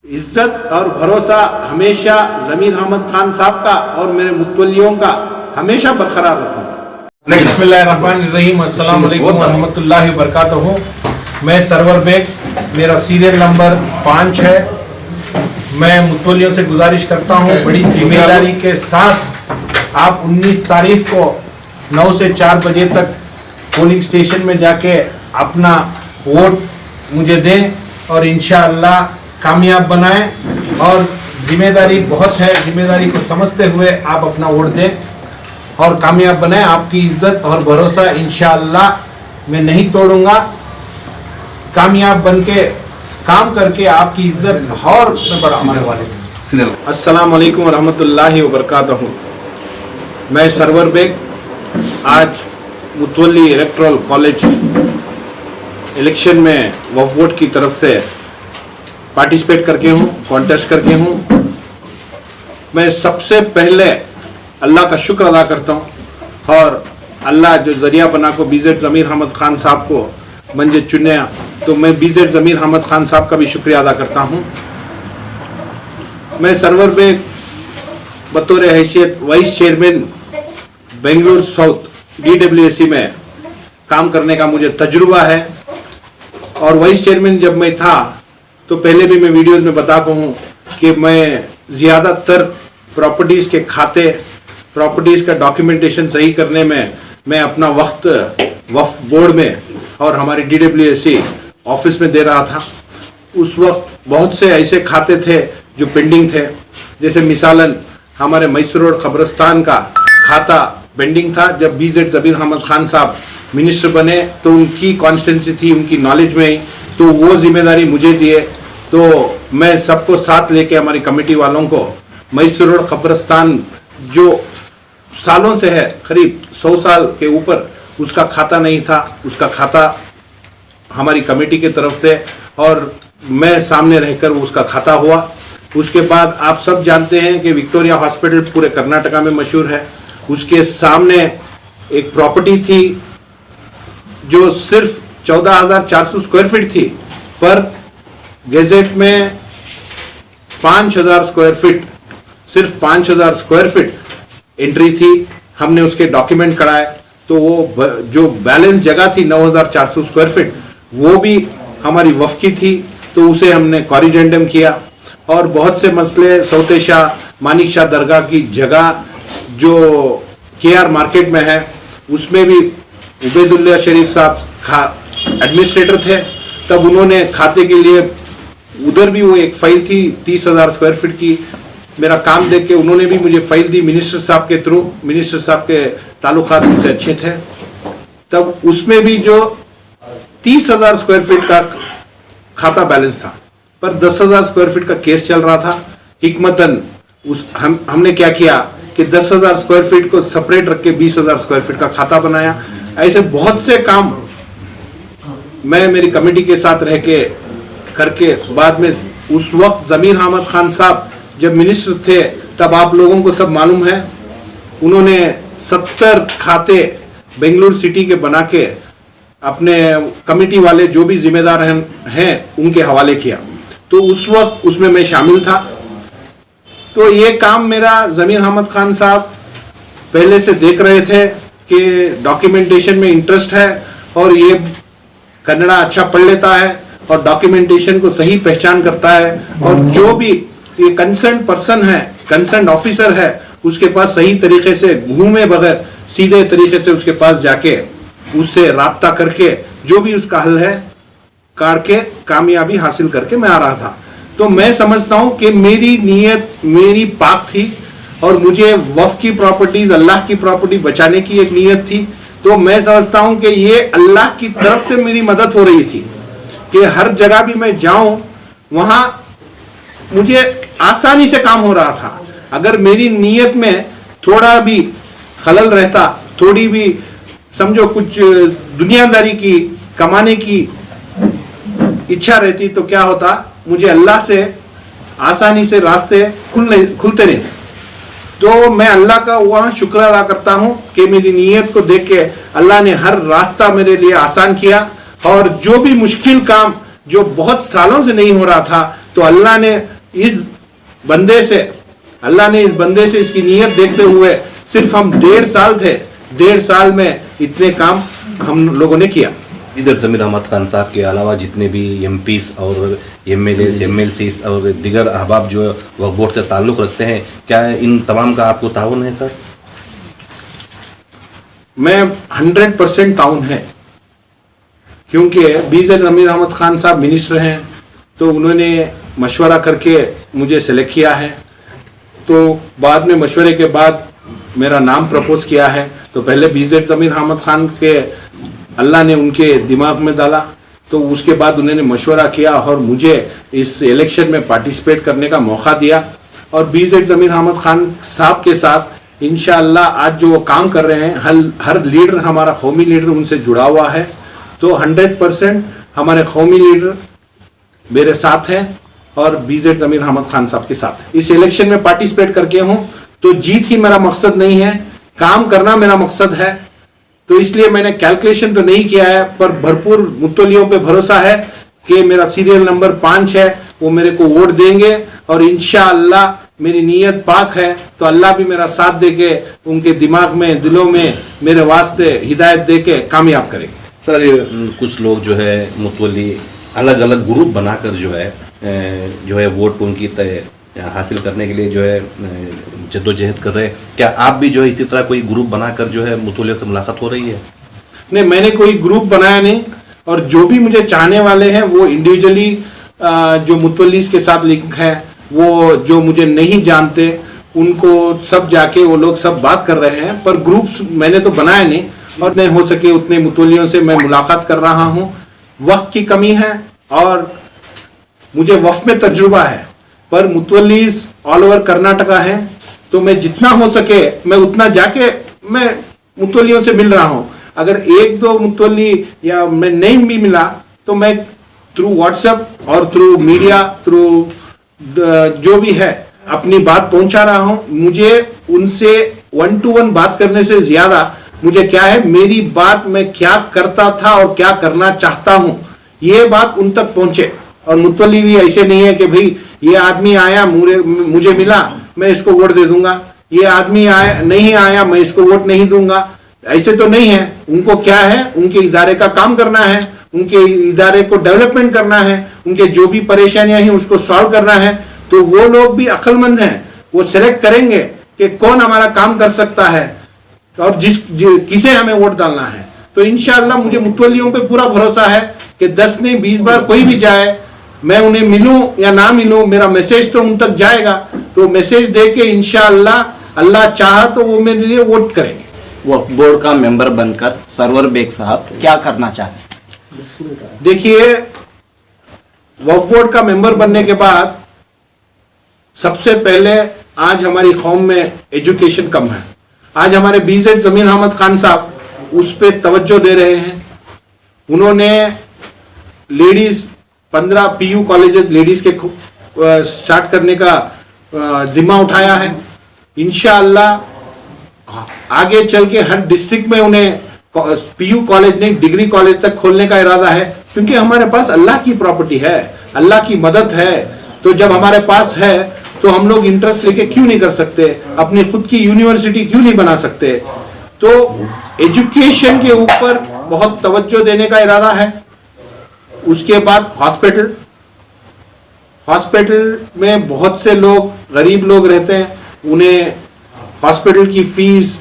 इज्जत और भरोसा हमेशा ज़मीर अहमद खान साहब का और मेरे मुतवल्लियों का हमेशा बरकरार रखूँगा। बिस्मिल्लाहिर्रहमानिर्रहीम, अस्सलाम वालेकुम वरहमतुल्लाहि वबरकातुहू। मैं सरवर बेग, मेरा सीरियल नंबर 5 है। मैं मुतवल्लियों से गुजारिश करता हूँ बड़ी जिम्मेदारी के साथ आप 19 तारीख को 9 से 4 बजे तक पोलिंग स्टेशन में जाके अपना वोट मुझे दें और इंशाअल्लाह कामयाब बनाएं। और जिम्मेदारी बहुत है, जिम्मेदारी को समझते हुए आप अपना वोट दें और कामयाब बनाएं। आपकी इज्जत और भरोसा इंशाअल्लाह मैं नहीं तोड़ूंगा। कामयाब बन के काम करके आपकी इज्जत और मैं बढ़ाने वाले। अस्सलाम वालेकुम वरहमतुल्लाहि वबरकातुहू। मैं सरवर बेग आज मुतवल्ली इलेक्टोरल कॉलेज इलेक्शन में वक्फ बोर्ड की तरफ से पार्टिसिपेट करके हूँ, कॉन्टेस्ट करके हूँ। मैं सबसे पहले अल्लाह का शुक्र अदा करता हूँ और अल्लाह जो ज़रिया बना को बीजेड ज़मीर अहमद खान साहब को मंजे चुने, तो मैं बीजेड ज़मीर अहमद खान साहब का भी शुक्रिया अदा करता हूँ। मैं सरवर बेग बतौर हैसियत vice chairman Bengaluru south DWSC में काम करने का मुझे तजुर्बा है। और वाइस चेयरमैन जब मैं था तो पहले भी मैं वीडियोस में बताता हूँ कि मैं ज़्यादातर प्रॉपर्टीज़ के खाते, प्रॉपर्टीज़ का डॉक्यूमेंटेशन सही करने में मैं अपना वक्त वक्फ बोर्ड में और हमारी DWSC ऑफिस में दे रहा था। उस वक्त बहुत से ऐसे खाते थे जो पेंडिंग थे, जैसे मिसालन हमारे मैसूर रोड कब्रिस्तान का खाता पेंडिंग था। जब बीजेड ज़मीर अहमद खान साहब मिनिस्टर बने तो उनकी कॉन्स्टिट्यूंसी थी, उनकी नॉलेज में ही, तो वो जिम्मेदारी मुझे दिए। तो मैं सबको साथ लेके हमारी कमेटी वालों को मैसूर रोड कब्रिस्तान जो सालों से है, करीब 100 साल के ऊपर उसका खाता नहीं था, उसका खाता हमारी कमेटी की तरफ से और मैं सामने रहकर उसका खाता हुआ। उसके बाद आप सब जानते हैं कि विक्टोरिया हॉस्पिटल पूरे कर्नाटका में मशहूर है। उसके सामने एक प्रॉपर्टी थी जो सिर्फ 14,400 स्क्वायर फीट थी, पर गैजेट में 5,000 स्क्वायर फीट, सिर्फ 5,000 स्क्वायर फीट एंट्री थी। हमने उसके डॉक्यूमेंट कराए तो वो जो बैलेंस जगह थी 9,400 स्क्वायर फीट वो भी हमारी वफ़ की थी, तो उसे हमने कॉरिजेंडम किया। और बहुत से मसले, सौते शाह मानिक शाह दरगाह की जगह जो KR मार्केट में है, उसमें भी उबैदुल्ला शरीफ साहब एडमिनिस्ट्रेटर थे, तब उन्होंने खाते के लिए उधर भी वो एक फाइल थी 30,000 स्क्वायर फीट की। मेरा काम देख के उन्होंने भी मुझे फाइल दी मिनिस्टर साहब के थ्रू। मिनिस्टर साहब के ताल्लुकात मुझसे अच्छे थे, तब उसमें भी जो 30,000 स्क्वायर फीट का खाता बैलेंस था, पर 10,000 स्क्वायर फीट का केस चल रहा था। हिकमतन हमने क्या किया कि 10,000 स्क्वायर फीट को सेपरेट रख के 20,000 स्क्वायर फीट का खाता बनाया। ऐसे बहुत से काम मैं मेरी कमेटी के साथ रह के करके बाद में, उस वक्त ज़मीर अहमद खान साहब जब मिनिस्टर थे तब आप लोगों को सब मालूम है, उन्होंने 70 खाते बेंगलुरु सिटी के बना के अपने कमेटी वाले जो भी जिम्मेदार हैं उनके हवाले किया। तो उस वक्त उसमें मैं शामिल था। तो ये काम मेरा ज़मीर अहमद खान साहब पहले से देख रहे थे कि डॉक्यूमेंटेशन में इंटरेस्ट है और ये कन्नड़ा अच्छा पढ़ लेता है और डॉक्यूमेंटेशन को सही पहचान करता है, और जो भी ये कंसर्न पर्सन है, कंसर्न ऑफिसर है, उसके पास सही तरीके से घूमे बगैर सीधे तरीके से उसके पास जाके उससे राब्ता करके जो भी उसका हल है करके कामयाबी हासिल करके मैं आ रहा था। तो मैं समझता हूं कि मेरी नीयत मेरी पाक थी और मुझे वफ़ की प्रॉपर्टीज, अल्लाह की प्रॉपर्टी बचाने की एक नीयत थी। तो मैं समझता हूं कि ये अल्लाह की तरफ से मेरी मदद हो रही थी कि हर जगह भी मैं जाऊं वहां मुझे आसानी से काम हो रहा था। अगर मेरी नीयत में थोड़ा भी खलल रहता, थोड़ी भी समझो कुछ दुनियादारी की, कमाने की इच्छा रहती, तो क्या होता, मुझे अल्लाह से आसानी से रास्ते खुलते नहीं थे। तो मैं अल्लाह का वहाँ शुक्र अदा करता हूँ कि मेरी नीयत को देख के अल्लाह ने हर रास्ता मेरे लिए आसान किया। और जो भी मुश्किल काम जो बहुत सालों से नहीं हो रहा था, तो अल्लाह ने इस बंदे से, अल्लाह ने इस बंदे से इसकी नीयत देखते हुए सिर्फ हम 1.5 साल थे, 1.5 साल में इतने काम हम लोगों ने किया। इधर जमीर अहमद खान साहब के अलावा जितने भी एमपीस और एमएलए एमएलसीज और दिगर अहबाब जो वक्फ बोर्ड से ताल्लुक़ रखते हैं, क्या इन तमाम का आपको ताउन है सर? मैं 100% ताउन है, क्योंकि बीज़ेड जमीर अहमद खान साहब मिनिस्टर हैं, तो उन्होंने मशवरा करके मुझे सेलेक्ट किया है। तो बाद में मशवरे के बाद मेरा नाम प्रपोज किया है। तो पहले बीज़ेड जमीर अहमद खान के अल्लाह ने उनके दिमाग में डाला, तो उसके बाद उन्होंने मशवरा किया और मुझे इस इलेक्शन में पार्टिसिपेट करने का मौका दिया। और बीज़ेड जमीर अहमद खान साहब के साथ इंशाअल्लाह आज जो वो काम कर रहे हैं, हर लीडर, हमारा कौमी लीडर उनसे जुड़ा हुआ है। तो 100% हमारे कौमी लीडर मेरे साथ हैं और बीज़ेड जमीर अहमद खान साहब के साथ इस इलेक्शन में पार्टिसिपेट करके हूं। तो जीत ही मेरा मकसद नहीं है, काम करना मेरा मकसद है। तो इसलिए मैंने कैलकुलेशन तो नहीं किया है, पर भरपूर मुतल्लियों पे भरोसा है कि मेरा सीरियल नंबर 5 है, वो मेरे को वोट देंगे और इंशाअल्लाह मेरी नीयत पाक है, तो अल्लाह भी मेरा साथ देके उनके दिमाग में, दिलों में मेरे वास्ते हिदायत देके कामयाब करेंगे। सर, कुछ लोग जो है मुतवल्ली अलग अलग ग्रुप बनाकर जो है वोट उनकी तय हासिल करने के लिए जो है जद्दोजहद कर रहे हैं। क्या आप भी जो है इसी तरह कोई ग्रुप बनाकर जो है मुतवल्लियों से मुलाकात हो रही है? नहीं, मैंने कोई ग्रुप बनाया नहीं, और जो भी मुझे चाहने वाले हैं वो इंडिविजुअली जो मुतवल्लीस के साथ लिंक है, वो जो मुझे नहीं जानते उनको सब जाके वो लोग सब बात कर रहे हैं, पर ग्रुप्स मैंने तो बनाया नहीं। और नहीं हो सके उतने मुतवल्लियों से मैं मुलाकात कर रहा हूँ। वक्त की कमी है और मुझे वफ़ में तजुर्बा है, पर मुतवल्लीस ऑल ओवर कर्नाटका है, तो मैं जितना हो सके मैं उतना जाके मैं मुतवल्लियों से मिल रहा हूँ। अगर 1-2 मुतवल्ली या मैं नहीं भी मिला तो मैं थ्रू व्हाट्सएप और थ्रू मीडिया, थ्रू जो भी है अपनी बात पहुंचा रहा हूँ। मुझे उनसे 1 to 1 बात करने से ज्यादा मुझे क्या है, मेरी बात मैं क्या करता था और क्या करना चाहता हूँ ये बात उन तक पहुंचे। और मुतवल्ली भी ऐसे नहीं है कि भाई ये आदमी आया मुझे मिला मैं इसको वोट दे दूंगा, ये आदमी आया नहीं आया मैं इसको वोट नहीं दूंगा, ऐसे तो नहीं है। उनको क्या है, उनके इदारे का काम करना है, उनके इदारे को डेवलपमेंट करना है, उनके जो भी परेशानियां हैं उसको सॉल्व करना है। तो वो लोग भी अक्लमंद हैं, वो सिलेक्ट करेंगे कि कौन हमारा काम कर सकता है और किसे हमें वोट डालना है। तो इंशाअल्लाह मुझे मुतवल्लियों पे पूरा भरोसा है कि 10 नहीं 20 बार कोई भी जाए, मैं उन्हें मिलूं या ना मिलूं, मेरा मैसेज तो उन तक जाएगा। तो मैसेज दे के इंशाअल्लाह अल्लाह चाहा तो वो मेरे लिए वोट करेंगे। वक्फ बोर्ड का मेंबर बनकर सरवर बेग साहब क्या करना चाहते हैं? देखिए, वक्फ बोर्ड का मेंबर बनने के बाद सबसे पहले आज हमारी कौम में एजुकेशन कम है। आज हमारे बीज़ेड जमीर अहमद खान साहब उस पर तवज्जो दे रहे हैं। उन्होंने लेडीज 15 पीयू कॉलेजेस लेडीज के स्टार्ट करने का जिम्मा उठाया है। इंशाअल्लाह आगे चल के हर डिस्ट्रिक्ट में उन्हें पीयू कॉलेज नहीं डिग्री कॉलेज तक खोलने का इरादा है, क्योंकि हमारे पास अल्लाह की प्रॉपर्टी है, अल्लाह की मदद है। तो जब हमारे पास है तो हम लोग इंटरेस्ट लेके क्यों नहीं कर सकते, अपनी खुद की यूनिवर्सिटी क्यों नहीं बना सकते। तो एजुकेशन के ऊपर बहुत तवज्जो देने का इरादा है। उसके बाद हॉस्पिटल में बहुत से लोग गरीब लोग रहते हैं, उन्हें हॉस्पिटल की फीस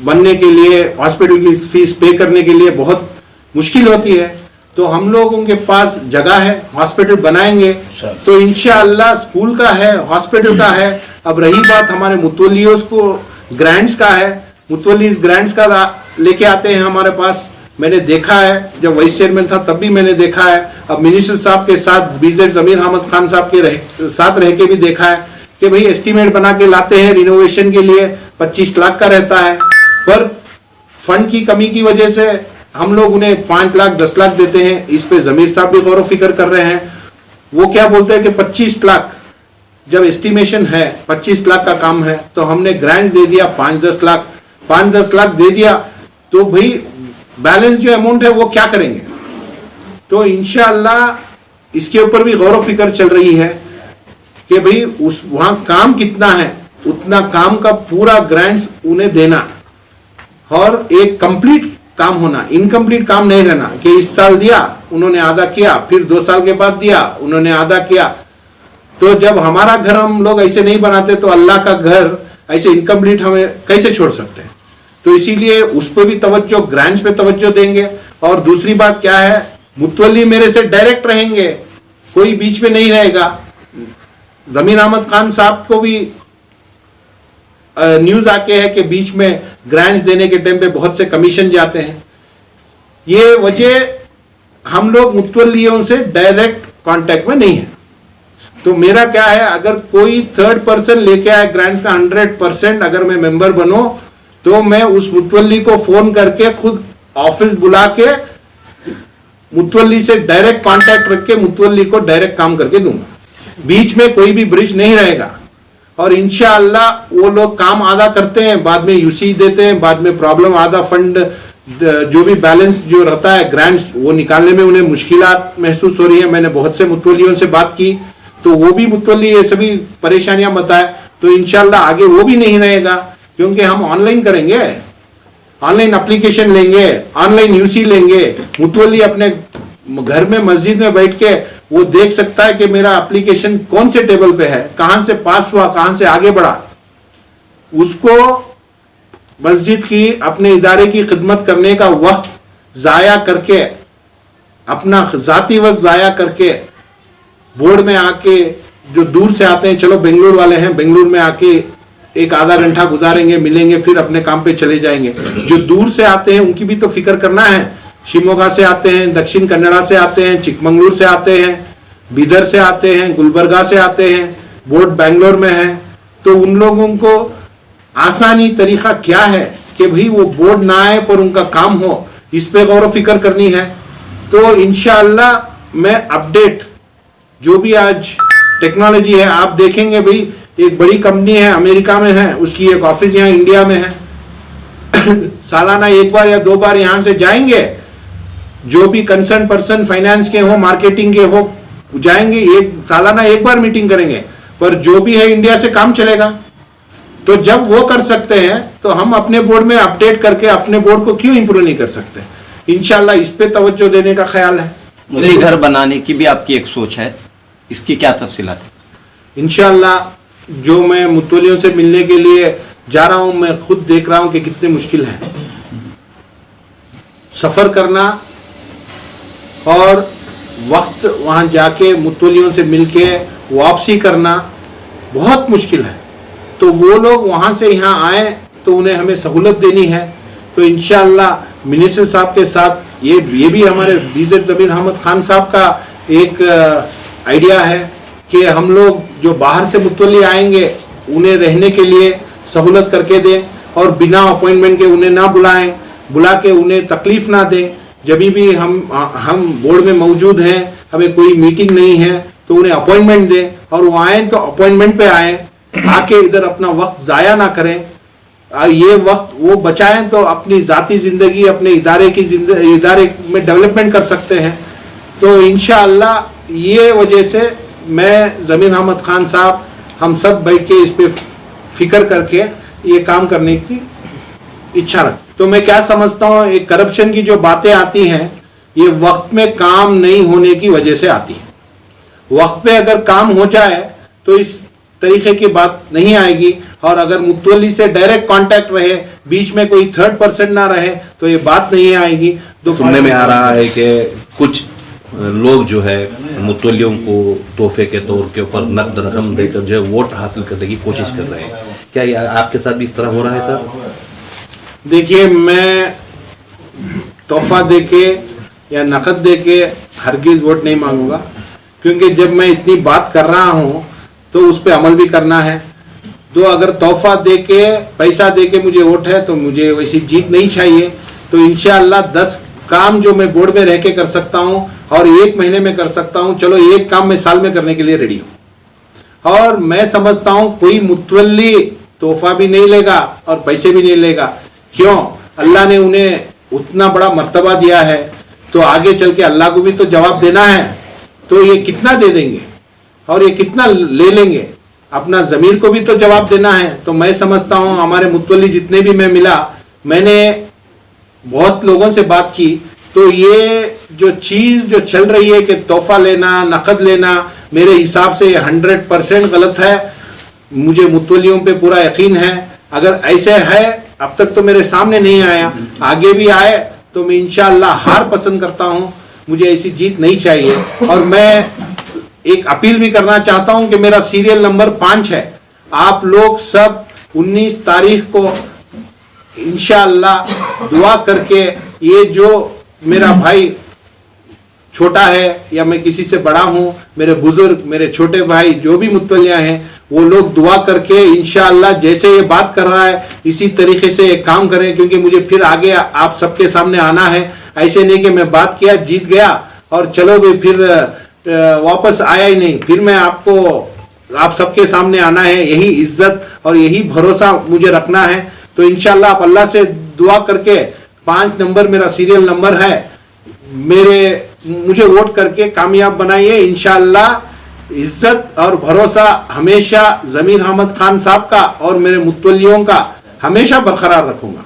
बनने के लिए, हॉस्पिटल की फीस पे करने के लिए बहुत मुश्किल होती है। तो हम लोगों के पास जगह है, हॉस्पिटल बनाएंगे। तो इंशाअल्लाह स्कूल का है, हॉस्पिटल का है। अब रही बात हमारे मुतवल्लियों को ग्रांट्स का है, मुतवल्लीस ग्रांट्स का लेके आते हैं हमारे पास। मैंने देखा है, जब वाइस चेयरमैन था तब भी मैंने देखा है, अब मिनिस्टर साहब के साथ बीज़ेड जमीर अहमद खान साहब के साथ रह के भी देखा है कि भाई एस्टीमेट बना के लाते हैं रिनोवेशन के लिए 25 लाख का रहता है, पर फंड की कमी की वजह से हम लोग उन्हें 5 लाख 10 लाख देते हैं। इस पे जमीर साहब भी गौर फिक्र कर रहे हैं। वो क्या बोलते हैं कि 25 लाख जब एस्टिमेशन है, 25 लाख का काम है, तो हमने ग्रांट्स दे दिया 5-10 लाख दे दिया, तो भाई बैलेंस जो अमाउंट है वो क्या करेंगे। तो इंशाअल्लाह इसके ऊपर भी गौर फिक्र चल रही है। कि भाई उस वहां काम कितना है उतना काम का पूरा ग्रांट्स उन्हें देना और एक कंप्लीट काम होना, इनकम्प्लीट काम नहीं रहना कि इस साल दिया उन्होंने आधा किया, फिर 2 साल के बाद दिया उन्होंने आधा किया। तो जब हमारा घर हम लोग ऐसे नहीं बनाते तो अल्लाह का घर ऐसे इनकम्प्लीट हमें कैसे छोड़ सकते हैं। तो इसीलिए उस पर भी तवज्जो, ग्रांट्स पे तवज्जो देंगे। और दूसरी बात क्या है, मुतवल्ली मेरे से डायरेक्ट रहेंगे, कोई बीच में नहीं रहेगा। जमीर अहमद खान साहब को भी न्यूज आके है कि बीच में ग्रांट्स देने के टाइम पे बहुत से कमीशन जाते हैं। ये वजह हम लोग मुतवल्लियों से डायरेक्ट कांटेक्ट में नहीं है। तो मेरा क्या है, अगर कोई थर्ड पर्सन लेके आए ग्रांट्स का 100%, अगर मैं मेंबर बनूं तो मैं उस मुतवल्ली को फोन करके खुद ऑफिस बुला के मुतवल्ली से डायरेक्ट कांटेक्ट रख के मुतवल्ली को डायरेक्ट काम करके दूंगा। बीच में कोई भी ब्रिज नहीं रहेगा। और इंशाअल्लाह वो लोग काम आधा करते हैं, बाद में यूसी देते हैं, बाद में प्रॉब्लम आधा फंड जो भी बैलेंस जो रहता है ग्रांट्स वो निकालने में उन्हें मुश्किलात महसूस हो रही है। मैंने बहुत से मुतवल्लियों से बात की तो वो भी मुतवल्ली ये सभी परेशानियां बताए। तो इंशाअल्लाह आगे वो भी नहीं रहेगा, क्योंकि हम ऑनलाइन करेंगे, ऑनलाइन एप्लीकेशन लेंगे, ऑनलाइन यूसी लेंगे। मुतवल्ली अपने घर में मस्जिद में बैठ के वो देख सकता है कि मेरा एप्लीकेशन कौन से टेबल पे है, कहां से पास हुआ, कहां से आगे बढ़ा। उसको मस्जिद की, अपने इदारे की खिदमत करने का वक्त जाया करके, अपना जाती वक्त जाया करके बोर्ड में आके, जो दूर से आते हैं, चलो बेंगलुरु वाले हैं, बेंगलुरु में आके एक आधा घंटा गुजारेंगे, मिलेंगे, फिर अपने काम पे चले जाएंगे। जो दूर से आते हैं उनकी भी तो फिक्र करना है। शिमोगा से आते हैं, दक्षिण कन्नड़ा से आते हैं, चिकमंगलुरु से आते हैं, बीदर से आते हैं, गुलबर्गा से आते हैं, बोर्ड बैंगलोर में है। तो उन लोगों को आसानी तरीका क्या है कि भाई वो बोर्ड ना आए पर उनका काम हो, इस पे गौर फिक्र करनी है। तो इंशाअल्लाह मैं अपडेट जो भी आज टेक्नोलॉजी है, आप देखेंगे भाई एक बड़ी कंपनी है अमेरिका में है, उसकी एक ऑफिस यहाँ इंडिया में है। सालाना 1 बार या 2 बार यहां से जाएंगे, जो भी कंसर्न पर्सन फाइनेंस के हो, मार्केटिंग के हो, जाएंगे, सालाना 1 बार मीटिंग करेंगे, पर जो भी है इंडिया से काम चलेगा। तो जब वो कर सकते हैं तो हम अपने बोर्ड में अपडेट करके अपने बोर्ड को क्यों इंप्रूव नहीं कर सकते। इंशाल्लाह इस पे तवज्जो देने का ख्याल है। मुतवल्ली घर बनाने की भी आपकी एक सोच है, इसकी क्या तफसीलात है? इंशाल्लाह जो मैं मुतवल्लियों से मिलने के लिए जा रहा हूं, मैं खुद देख रहा हूं कि कितनी मुश्किल है सफर करना और वक्त वहां जाके मुतवल्लियों से मिलके वापसी करना बहुत मुश्किल है। तो वो लोग वहां से यहाँ आए तो उन्हें हमें सहूलत देनी है। तो इंशाअल्लाह मिनिस्टर साहब के साथ ये भी हमारे बीजेड जमीर अहमद खान साहब का एक आइडिया है कि हम लोग जो बाहर से मुतवल्ली आएंगे उन्हें रहने के लिए सहूलत करके दें और बिना अपॉइंटमेंट के उन्हें ना बुलाएं, बुला के उन्हें तकलीफ ना दें। जब भी हम बोर्ड में मौजूद हैं, हमें कोई मीटिंग नहीं है तो उन्हें अपॉइंटमेंट दें और वो आए तो अपॉइंटमेंट पे आए, आके इधर अपना वक्त ज़ाया ना करें। ये वक्त वो बचाएं तो अपनी ज़ाती ज़िंदगी, अपने इदारे में डेवलपमेंट कर सकते हैं। तो इंशाअल्लाह ये वजह से मैं जमीर अहमद खान साहब हम सब बैठ के इस पे फिक्र करके ये काम करने की इच्छा रखते। तो मैं क्या समझता हूँ, एक करप्शन की जो बातें आती हैं ये वक्त में काम नहीं होने की वजह से आती है। वक्त पे अगर काम हो जाए तो इस तरीके की बात नहीं आएगी। और अगर मुतवल्ली से डायरेक्ट कांटेक्ट रहे, बीच में कोई थर्ड पर्सन ना रहे, तो ये बात नहीं आएगी। तो सुनने में आ रहा है कि कुछ लोग जो है मुतवल्लियों को तोहफे के तौर के ऊपर नकद रकम देकर जो है वोट हासिल करने की कोशिश कर रहे हैं। क्या ये आपके साथ भी इस तरह हो रहा है सर? देखिए, मैं तोहफा देके या नकद देके हरगिज वोट नहीं मांगूंगा, क्योंकि जब मैं इतनी बात कर रहा हूँ तो उस पर अमल भी करना है। तो अगर तोहफा देके, पैसा देके मुझे वोट है तो मुझे वैसी जीत नहीं चाहिए। तो इंशाअल्लाह 10 काम जो मैं बोर्ड में रह के कर सकता हूँ और 1 महीने में कर सकता हूँ, चलो एक काम मैं साल में करने के लिए रेडी हूँ। और मैं समझता हूँ कोई मुतवल्ली तोहफा भी नहीं लेगा और पैसे भी नहीं लेगा। क्यों? अल्लाह ने उन्हें उतना बड़ा मर्तबा दिया है, तो आगे चल के अल्लाह को भी तो जवाब देना है। तो ये कितना दे देंगे? और ये कितना ले लेंगे, अपना जमीर को भी तो जवाब देना है। तो मैं समझता हूं हमारे मुतवल्ली जितने भी मैं मिला, मैंने बहुत लोगों से बात की, तो ये जो चीज जो चल रही है कि तोहफा लेना, नकद लेना, मेरे हिसाब से 100% गलत है। मुझे मुतवल्लियों पे पूरा यकीन है। अगर ऐसे है, अब तक तो मेरे सामने नहीं आया, आगे भी आए तो मैं इंशाअल्लाह हार पसंद करता हूं। मुझे ऐसी जीत नहीं चाहिए। और मैं एक अपील भी करना चाहता हूं कि मेरा सीरियल नंबर 5 है। आप लोग सब 19 तारीख को इंशाअल्लाह दुआ करके, ये जो मेरा भाई छोटा है या मैं किसी से बड़ा हूं, मेरे बुजुर्ग, मेरे छोटे भाई जो भी मुतवल्लियां हैं, वो लोग दुआ करके इंशाअल्लाह जैसे ये बात कर रहा है इसी तरीके से एक काम करें, क्योंकि मुझे फिर आगे आप सबके सामने आना है। ऐसे नहीं कि मैं बात किया, जीत गया और चलो भी फिर वापस आया ही नहीं। फिर मैं आप सबके सामने आना है, यही इज्जत और यही भरोसा मुझे रखना है। तो इंशाअल्लाह आप अल्लाह से दुआ करके 5 नंबर मेरा सीरियल नंबर है, मुझे वोट करके कामयाब बनाइए। इंशाअल्लाह इज्जत और भरोसा हमेशा जमीर अहमद खान साहब का और मेरे मुतवल्लियों का हमेशा बरकरार रखूंगा।